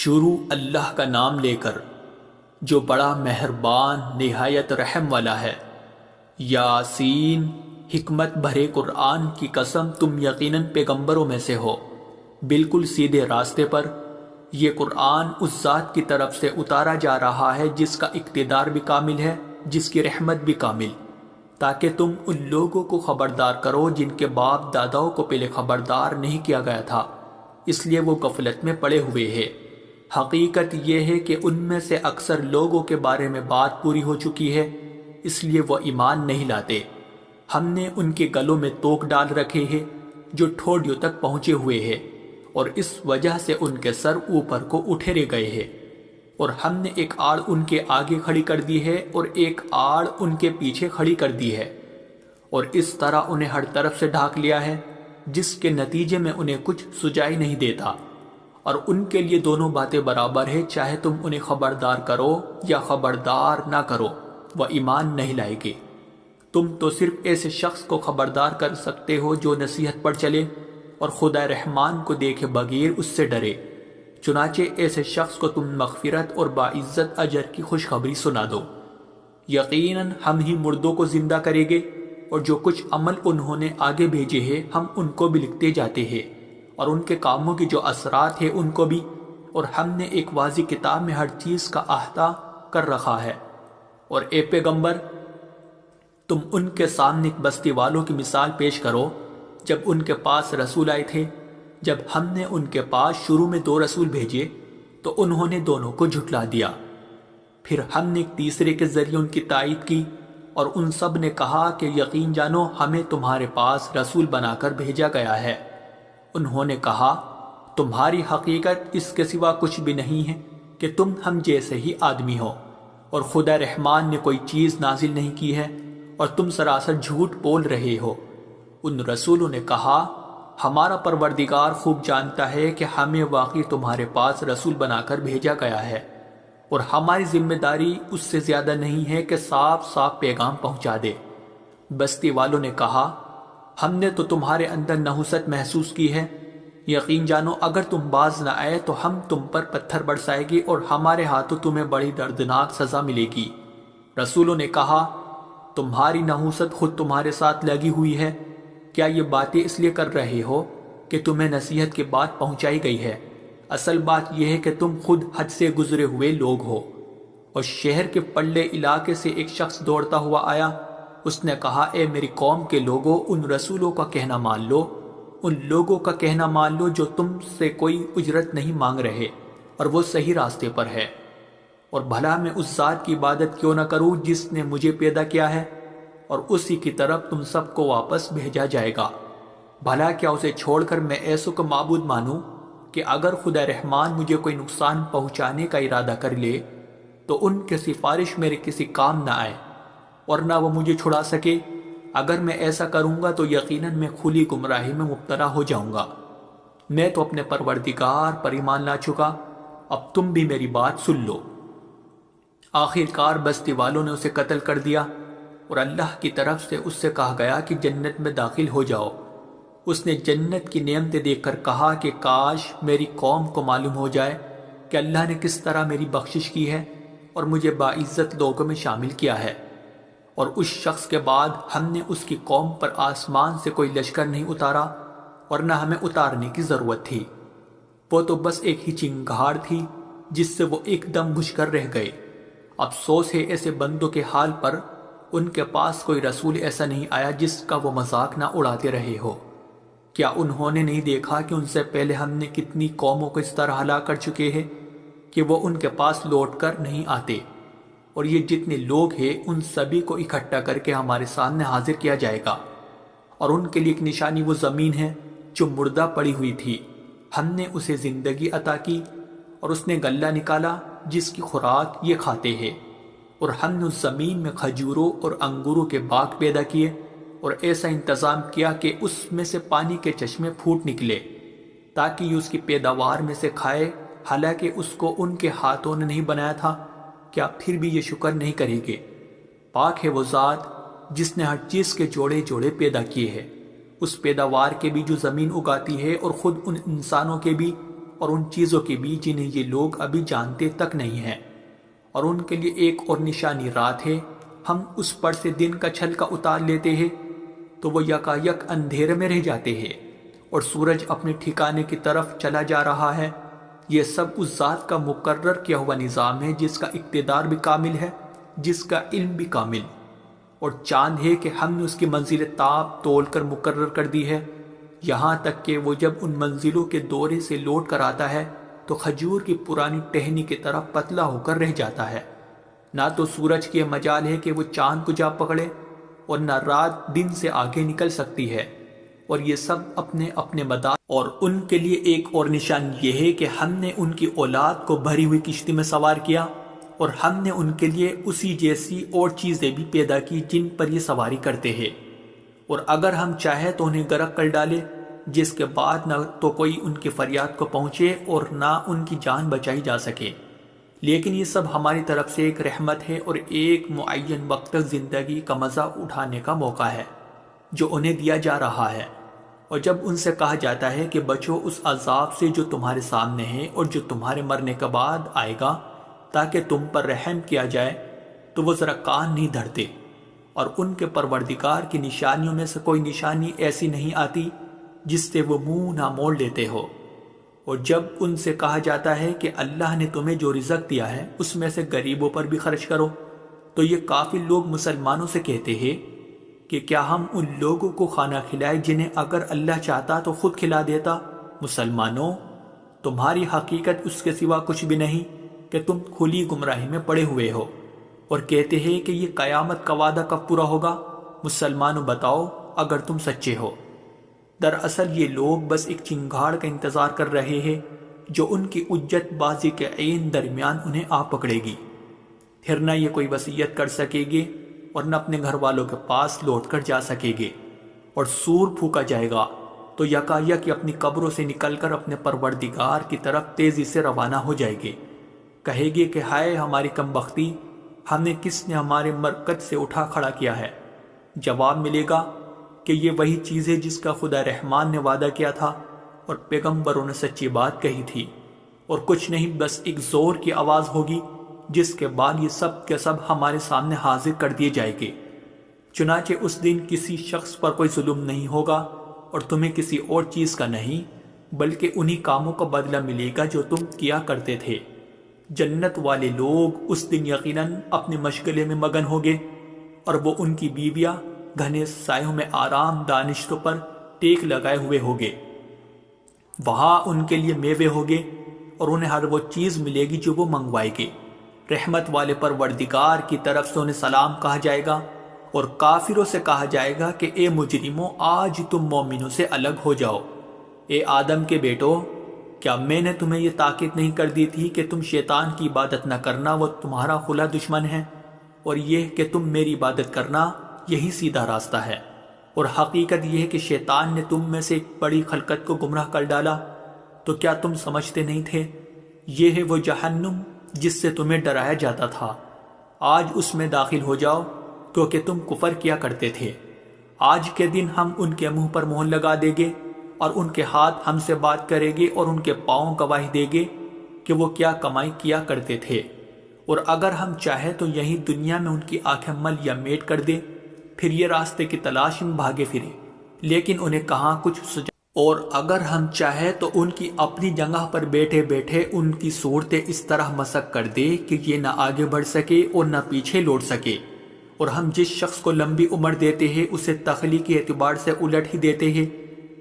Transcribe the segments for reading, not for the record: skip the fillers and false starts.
شروع اللہ کا نام لے کر جو بڑا مہربان نہایت رحم والا ہے۔ یاسین، حکمت بھرے قرآن کی قسم، تم یقیناً پیغمبروں میں سے ہو، بالکل سیدھے راستے پر۔ یہ قرآن اس ذات کی طرف سے اتارا جا رہا ہے جس کا اقتدار بھی کامل ہے، جس کی رحمت بھی کامل، تاکہ تم ان لوگوں کو خبردار کرو جن کے باپ داداؤں کو پہلے خبردار نہیں کیا گیا تھا، اس لیے وہ غفلت میں پڑے ہوئے ہیں۔ حقیقت یہ ہے کہ ان میں سے اکثر لوگوں کے بارے میں بات پوری ہو چکی ہے، اس لیے وہ ایمان نہیں لاتے۔ ہم نے ان کے گلوں میں توق ڈال رکھے ہیں جو ٹھوڑیوں تک پہنچے ہوئے ہیں، اور اس وجہ سے ان کے سر اوپر کو اٹھیرے گئے ہیں، اور ہم نے ایک آڑ ان کے آگے کھڑی کر دی ہے اور ایک آڑ ان کے پیچھے کھڑی کر دی ہے، اور اس طرح انہیں ہر طرف سے ڈھانک لیا ہے، جس کے نتیجے میں انہیں کچھ سجائی نہیں دیتا۔ اور ان کے لیے دونوں باتیں برابر ہے، چاہے تم انہیں خبردار کرو یا خبردار نہ کرو، وہ ایمان نہیں لائے گے۔ تم تو صرف ایسے شخص کو خبردار کر سکتے ہو جو نصیحت پر چلے اور خدا رحمان کو دیکھے بغیر اس سے ڈرے، چنانچہ ایسے شخص کو تم مغفرت اور باعزت اجر کی خوشخبری سنا دو۔ یقیناً ہم ہی مردوں کو زندہ کریں گے، اور جو کچھ عمل انہوں نے آگے بھیجے ہیں ہم ان کو بھی لکھتے جاتے ہیں، اور ان کے کاموں کی جو اثرات ہیں ان کو بھی، اور ہم نے ایک واضح کتاب میں ہر چیز کا احاطہ کر رکھا ہے۔ اور اے پیغمبر، تم ان کے سامنے ایک بستی والوں کی مثال پیش کرو جب ان کے پاس رسول آئے تھے۔ جب ہم نے ان کے پاس شروع میں 2 رسول بھیجے تو انہوں نے دونوں کو جھٹلا دیا، پھر ہم نے ایک تیسرے کے ذریعے ان کی تائید کی، اور ان سب نے کہا کہ یقین جانو ہمیں تمہارے پاس رسول بنا کر بھیجا گیا ہے۔ انہوں نے کہا تمہاری حقیقت اس کے سوا کچھ بھی نہیں ہے کہ تم ہم جیسے ہی آدمی ہو، اور خدا رحمان نے کوئی چیز نازل نہیں کی ہے، اور تم سراسر جھوٹ بول رہے ہو۔ ان رسولوں نے کہا ہمارا پروردگار خوب جانتا ہے کہ ہمیں واقعی تمہارے پاس رسول بنا کر بھیجا گیا ہے، اور ہماری ذمہ داری اس سے زیادہ نہیں ہے کہ صاف صاف پیغام پہنچا دے۔ بستی والوں نے کہا ہم نے تو تمہارے اندر نحوست محسوس کی ہے، یقین جانو اگر تم باز نہ آئے تو ہم تم پر پتھر برسائے گی اور ہمارے ہاتھوں تمہیں بڑی دردناک سزا ملے گی۔ رسولوں نے کہا تمہاری نحوست خود تمہارے ساتھ لگی ہوئی ہے، کیا یہ باتیں اس لیے کر رہے ہو کہ تمہیں نصیحت کی بات پہنچائی گئی ہے؟ اصل بات یہ ہے کہ تم خود حد سے گزرے ہوئے لوگ ہو۔ اور شہر کے پلے علاقے سے ایک شخص دوڑتا ہوا آیا، اس نے کہا اے میری قوم کے لوگوں، ان رسولوں کا کہنا مان لو، ان لوگوں کا کہنا مان لو جو تم سے کوئی اجرت نہیں مانگ رہے اور وہ صحیح راستے پر ہے، اور بھلا میں اس ذات کی عبادت کیوں نہ کروں جس نے مجھے پیدا کیا ہے، اور اسی کی طرف تم سب کو واپس بھیجا جائے گا۔ بھلا کیا اسے چھوڑ کر میں ایسوں کو معبود مانوں کہ اگر خدا رحمان مجھے کوئی نقصان پہنچانے کا ارادہ کر لے تو ان کی سفارش میرے کسی کام نہ آئے، اور نہ وہ مجھے چھڑا سکے۔ اگر میں ایسا کروں گا تو یقیناً میں کھلی گمراہی میں مبتلا ہو جاؤں گا۔ میں تو اپنے پروردگار پر ایمان لا چکا، اب تم بھی میری بات سن لو۔ آخر کار بستی والوں نے اسے قتل کر دیا، اور اللہ کی طرف سے اس سے کہا گیا کہ جنت میں داخل ہو جاؤ۔ اس نے جنت کی نعمتیں دیکھ کر کہا کہ کاش میری قوم کو معلوم ہو جائے کہ اللہ نے کس طرح میری بخشش کی ہے اور مجھے باعزت لوگوں میں شامل کیا ہے۔ اور اس شخص کے بعد ہم نے اس کی قوم پر آسمان سے کوئی لشکر نہیں اتارا، اور نہ ہمیں اتارنے کی ضرورت تھی، وہ تو بس ایک ہی چنگھاڑ تھی جس سے وہ ایک دم بجھ کر رہ گئے۔ افسوس ہے ایسے بندوں کے حال پر، ان کے پاس کوئی رسول ایسا نہیں آیا جس کا وہ مذاق نہ اڑاتے رہے ہو۔ کیا انہوں نے نہیں دیکھا کہ ان سے پہلے ہم نے کتنی قوموں کو اس طرح ہلاک کر چکے ہیں کہ وہ ان کے پاس لوٹ کر نہیں آتے؟ اور یہ جتنے لوگ ہیں ان سبھی کو اکٹھا کر کے ہمارے سامنے حاضر کیا جائے گا، اور ان کے لیے ایک نشانی وہ زمین ہے جو مردہ پڑی ہوئی تھی، ہم نے اسے زندگی عطا کی، اور اس نے غلہ نکالا جس کی خوراک یہ کھاتے ہیں، اور ہم نے اس زمین میں کھجوروں اور انگوروں کے باغ پیدا کیے، اور ایسا انتظام کیا کہ اس میں سے پانی کے چشمے پھوٹ نکلے تاکہ یہ اس کی پیداوار میں سے کھائے، حالانکہ اس کو ان کے ہاتھوں نے نہیں بنایا تھا۔ کیا پھر بھی یہ شکر نہیں کریں گے؟ پاک ہے وہ ذات جس نے ہر چیز کے جوڑے جوڑے پیدا کیے ہیں، اس پیداوار کے بھی جو زمین اگاتی ہے اور خود ان انسانوں کے بھی اور ان چیزوں کی بھی جنہیں یہ لوگ ابھی جانتے تک نہیں ہیں، اور ان کے لیے ایک اور نشانی رات ہے، ہم اس پر سے دن کا چھلکا اتار لیتے ہیں تو وہ یکایک اندھیرے میں رہ جاتے ہیں اور سورج اپنے ٹھکانے کی طرف چلا جا رہا ہے۔ یہ سب اس ذات کا مقرر کیا ہوا نظام ہے جس کا اقتدار بھی کامل ہے، جس کا علم بھی کامل، اور چاند ہے کہ ہم نے اس کی منزل تاب تول کر مقرر کر دی ہے، یہاں تک کہ وہ جب ان منزلوں کے دورے سے لوٹ کر آتا ہے تو کھجور کی پرانی ٹہنی کی طرح پتلا ہو کر رہ جاتا ہے۔ نہ تو سورج کی مجال ہے کہ وہ چاند کو جا پکڑے، اور نہ رات دن سے آگے نکل سکتی ہے، اور یہ سب اپنے اپنے مدار، اور ان کے لیے ایک اور نشان یہ ہے کہ ہم نے ان کی اولاد کو بھری ہوئی کشتی میں سوار کیا، اور ہم نے ان کے لیے اسی جیسی اور چیزیں بھی پیدا کی جن پر یہ سواری کرتے ہیں، اور اگر ہم چاہیں تو انہیں غرق کر ڈالے، جس کے بعد نہ تو کوئی ان کی فریاد کو پہنچے اور نہ ان کی جان بچائی جا سکے۔ لیکن یہ سب ہماری طرف سے ایک رحمت ہے اور ایک معین وقت تک زندگی کا مزہ اٹھانے کا موقع ہے جو انہیں دیا جا رہا ہے۔ اور جب ان سے کہا جاتا ہے کہ بچو اس عذاب سے جو تمہارے سامنے ہے اور جو تمہارے مرنے کے بعد آئے گا تاکہ تم پر رحم کیا جائے، تو وہ ذرا کان نہیں دھرتے، اور ان کے پروردگار کی نشانیوں میں سے کوئی نشانی ایسی نہیں آتی جس سے وہ منہ نہ موڑ لیتے ہو۔ اور جب ان سے کہا جاتا ہے کہ اللہ نے تمہیں جو رزق دیا ہے اس میں سے غریبوں پر بھی خرچ کرو، تو یہ کافر لوگ مسلمانوں سے کہتے ہیں کہ کیا ہم ان لوگوں کو کھانا کھلائے جنہیں اگر اللہ چاہتا تو خود کھلا دیتا؟ مسلمانوں، تمہاری حقیقت اس کے سوا کچھ بھی نہیں کہ تم کھلی گمراہی میں پڑے ہوئے ہو، اور کہتے ہیں کہ یہ قیامت کا وعدہ کب پورا ہوگا؟ مسلمانوں بتاؤ اگر تم سچے ہو۔ دراصل یہ لوگ بس ایک چنگاڑ کا انتظار کر رہے ہیں جو ان کی حجت بازی کے عین درمیان انہیں آ پکڑے گی، پھر نہ یہ کوئی وصیت کر سکے گے اور نہ اپنے گھر والوں کے پاس لوٹ کر جا سکے گے، اور سور پھونکا جائے گا تو یکایک اپنی قبروں سے نکل کر اپنے پروردگار کی طرف تیزی سے روانہ ہو جائے گے، کہے گے کہ ہائے ہماری کم بختی، ہمیں کس نے ہمارے مرکز سے اٹھا کھڑا کیا ہے؟ جواب ملے گا کہ یہ وہی چیز ہے جس کا خدا رحمان نے وعدہ کیا تھا اور پیغمبروں نے سچی بات کہی تھی، اور کچھ نہیں، بس ایک زور کی آواز ہوگی جس کے بعد یہ سب کے سب ہمارے سامنے حاضر کر دیے جائیں گے۔ چنانچہ اس دن کسی شخص پر کوئی ظلم نہیں ہوگا اور تمہیں کسی اور چیز کا نہیں، بلکہ انہی کاموں کا بدلہ ملے گا جو تم کیا کرتے تھے۔ جنت والے لوگ اس دن یقیناً اپنے مشغلے میں مگن ہوگے، اور وہ ان کی بیویاں گھنے سایوں میں آرام دانشتوں پر ٹیک لگائے ہوئے ہوگے۔ وہاں ان کے لیے میوے ہوگے اور انہیں ہر وہ چیز ملے گی جو وہ منگوائے گے۔ رحمت والے پروردگار کی طرف سے انہیں سلام کہا جائے گا، اور کافروں سے کہا جائے گا کہ اے مجرموں، آج تم مومنوں سے الگ ہو جاؤ۔ اے آدم کے بیٹو، کیا میں نے تمہیں یہ تاکید نہیں کر دی تھی کہ تم شیطان کی عبادت نہ کرنا، وہ تمہارا کھلا دشمن ہے، اور یہ کہ تم میری عبادت کرنا، یہی سیدھا راستہ ہے۔ اور حقیقت یہ ہے کہ شیطان نے تم میں سے ایک بڑی خلقت کو گمراہ کر ڈالا، تو کیا تم سمجھتے نہیں تھے؟ یہ ہے وہ جہنم جس سے تمہیں ڈرایا جاتا تھا، آج اس میں داخل ہو جاؤ کیونکہ تم کفر کیا کرتے تھے۔ آج کے دن ہم ان کے منہ پر مہر لگا دیں گے، اور ان کے ہاتھ ہم سے بات کریں گے، اور ان کے پاؤں گواہی دیں گے کہ وہ کیا کمائی کیا کرتے تھے۔ اور اگر ہم چاہیں تو یہی دنیا میں ان کی آنکھیں مل یا میٹ کر دیں، پھر یہ راستے کی تلاش میں بھاگے پھرے، لیکن انہیں کہاں کچھ سجا۔ اور اگر ہم چاہیں تو ان کی اپنی جگہ پر بیٹھے بیٹھے ان کی صورتیں اس طرح مسخ کر دے کہ یہ نہ آگے بڑھ سکے اور نہ پیچھے لوٹ سکے۔ اور ہم جس شخص کو لمبی عمر دیتے ہیں اسے تخلیقی اعتبار سے الٹ ہی دیتے ہیں،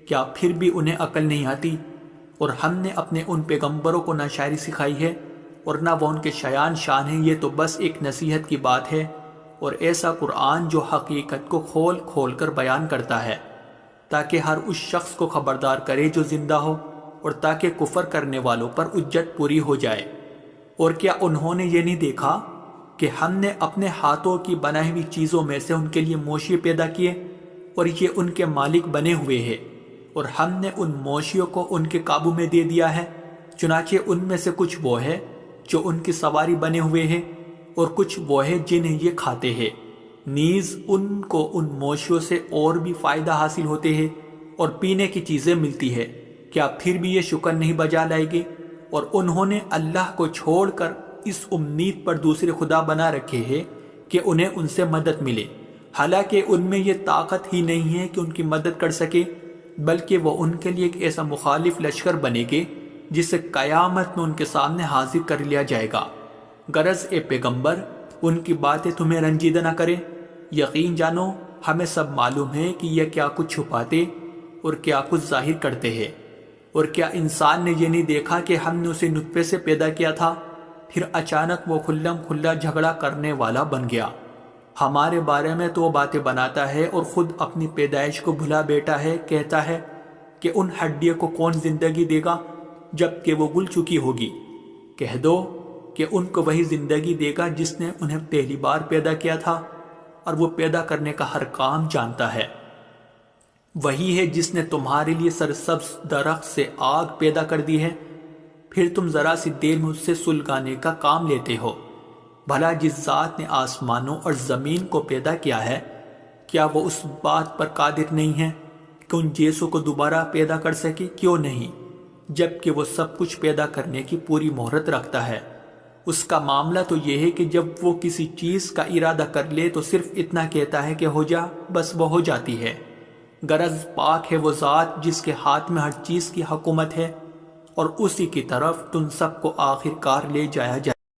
کیا پھر بھی انہیں عقل نہیں آتی؟ اور ہم نے اپنے ان پیغمبروں کو نہ شاعری سکھائی ہے اور نہ وہ ان کے شایان شان ہیں، یہ تو بس ایک نصیحت کی بات ہے، اور ایسا قرآن جو حقیقت کو کھول کھول کر بیان کرتا ہے تاکہ ہر اس شخص کو خبردار کرے جو زندہ ہو، اور تاکہ کفر کرنے والوں پر حجت پوری ہو جائے۔ اور کیا انہوں نے یہ نہیں دیکھا کہ ہم نے اپنے ہاتھوں کی بنائی ہوئی چیزوں میں سے ان کے لیے موشی پیدا کیے، اور یہ ان کے مالک بنے ہوئے ہیں، اور ہم نے ان موشیوں کو ان کے قابو میں دے دیا ہے، چنانچہ ان میں سے کچھ وہ ہے جو ان کی سواری بنے ہوئے ہیں، اور کچھ وہ ہے جنہیں یہ کھاتے ہیں۔ نیز ان کو ان موشیوں سے اور بھی فائدہ حاصل ہوتے ہیں اور پینے کی چیزیں ملتی ہے، کیا پھر بھی یہ شکر نہیں بجا لائے گے؟ اور انہوں نے اللہ کو چھوڑ کر اس امید پر دوسرے خدا بنا رکھے ہیں کہ انہیں ان سے مدد ملے، حالانکہ ان میں یہ طاقت ہی نہیں ہے کہ ان کی مدد کر سکے، بلکہ وہ ان کے لیے ایک ایسا مخالف لشکر بنے گے جسے قیامت میں ان کے سامنے حاضر کر لیا جائے گا۔ غرض اے پیغمبر، ان کی باتیں تمہیں رنجیدہ نہ کریں، یقین جانو ہمیں سب معلوم ہے کہ یہ کیا کچھ چھپاتے اور کیا کچھ ظاہر کرتے ہیں۔ اور کیا انسان نے یہ نہیں دیکھا کہ ہم نے اسے نطفے سے پیدا کیا تھا، پھر اچانک وہ کھلم کھلا جھگڑا کرنے والا بن گیا۔ ہمارے بارے میں تو وہ باتیں بناتا ہے اور خود اپنی پیدائش کو بھلا بیٹھا ہے، کہتا ہے کہ ان ہڈیوں کو کون زندگی دے گا جب کہ وہ گل چکی ہوگی۔ کہہ دو کہ ان کو وہی زندگی دے گا جس نے انہیں پہلی بار پیدا کیا تھا، اور وہ پیدا کرنے کا ہر کام جانتا ہے۔ وہی ہے جس نے تمہارے لیے سرسبز درخت سے آگ پیدا کر دی ہے، پھر تم ذرا سی دیر میں اس سے سلگانے کا کام لیتے ہو۔ بھلا جس ذات نے آسمانوں اور زمین کو پیدا کیا ہے، کیا وہ اس بات پر قادر نہیں ہے کہ ان جیسوں کو دوبارہ پیدا کر سکے؟ کیوں نہیں، جبکہ وہ سب کچھ پیدا کرنے کی پوری مہرت رکھتا ہے۔ اس کا معاملہ تو یہ ہے کہ جب وہ کسی چیز کا ارادہ کر لے تو صرف اتنا کہتا ہے کہ ہو جا، بس وہ ہو جاتی ہے۔ غرض پاک ہے وہ ذات جس کے ہاتھ میں ہر چیز کی حکومت ہے، اور اسی کی طرف تم سب کو آخر کار لے جایا جائے۔